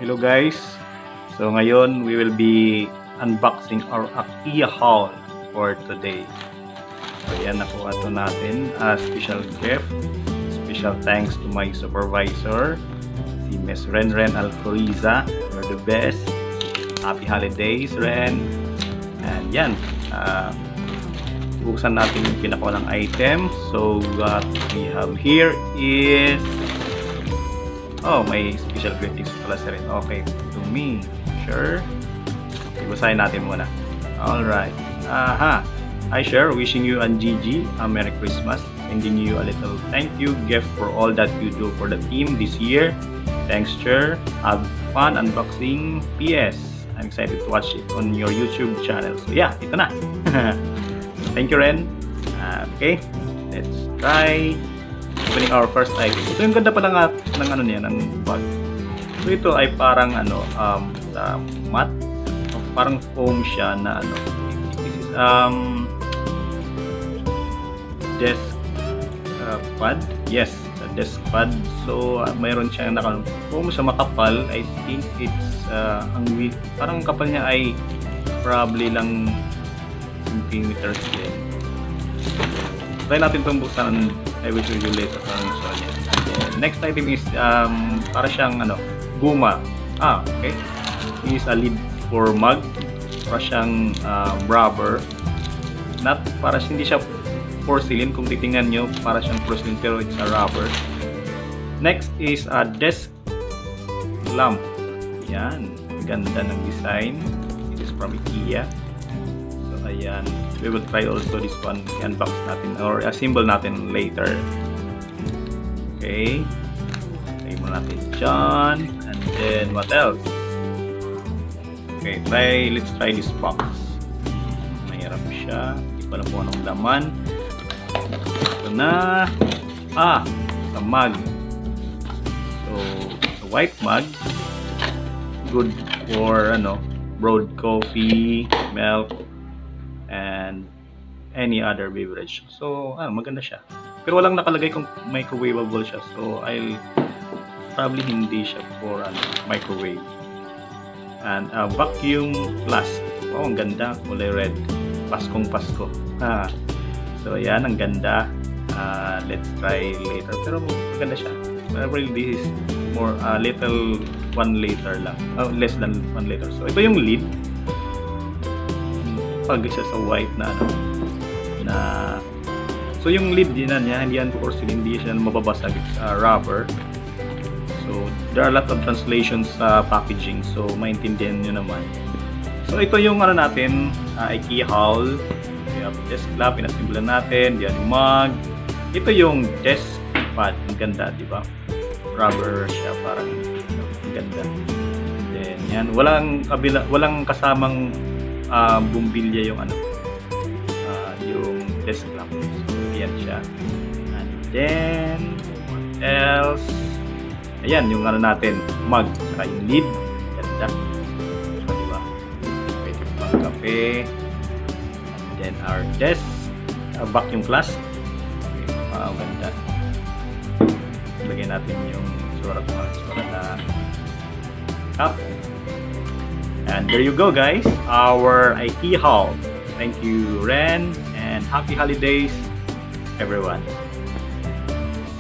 Hello guys. So ngayon we will be unboxing our IKEA haul for today. So yan, nakuha to natin as special gift. Special thanks to my supervisor, si Miss Renren Alcoriza. You're the best. Happy holidays, Ren. And yan, buksan natin yung pinakawalang item. So what we have here is may special greetings pala sa rin. Okay, to me. Sure. Ibasahin natin muna. Alright. Hi, Sher. Wishing you and Gigi a Merry Christmas. Sending you a little thank you gift for all that you do for the team this year. Thanks, Sher. Have fun unboxing. PS. I'm excited to watch it on your YouTube channel. So yeah, ito na. Thank you, Ren. Okay, let's try opening our first item. Ito yung ganda pala ng ano niya, ng bag. So ito ay parang mat. Parang foam siya na this is desk pad. Yes, a desk pad. So mayroon siyang foam siya makapal. I think it's parang kapal niya ay probably lang centimeters din. Try natin itong buksan. I will show you later kung saan yan. Next item is para siyang guma. Okay. This is a lid for mug. Para siyang rubber. Hindi siya porcelain. Kung titingnan nyo, para siyang porcelain pero it's a rubber. Next is a desk lamp. Yan. Ganda ng design. It is from IKEA. So ayan. We will try also this one, i-unbox natin or assemble natin later. Okay. Try mo natin dyan. And then, what else? Okay, let's try this box. Mahirap siya. Hindi pa lang po anong laman. Ito na. Sa mug. So, a white mug. Good for, brewed coffee, milk, and any other beverage. So, maganda siya. Pero walang nakalagay kung microwavable siya. So, I'll probably hindi siya for microwave. And vacuum flask. Wow, ang ganda. Kulay red. Paskong Pasko. So, ayan, ang ganda. Let's try later. Pero maganda siya. Probably this is more little 1 liter lang. Less than 1 liter. So, ito yung lid. Pag siya sa white so yung lid din niya, hindi yan porcelain, hindi siya mababasag, it's rubber. So there are a lot of translations sa packaging, so maintindihan nyo naman. So ito yung natin, IKEA haul. We have desk lamp, pinasimulan natin, yan yung mug. Ito yung desk pad, ang ganda, di ba? Rubber siya, parang ang ganda. Then yan, walang kasamang bumbilya yung yung desk lamp. So yan siya. And then what else? Ayan yung natin, mug, saka yung lid. Ganda. So diba? Pwede pang kape. And then our desk, vacuum flask. Okay, ganda. Lagyan natin yung surat na cup. And there you go, guys, our IKEA haul. Thank you, Ren, and happy holidays, everyone.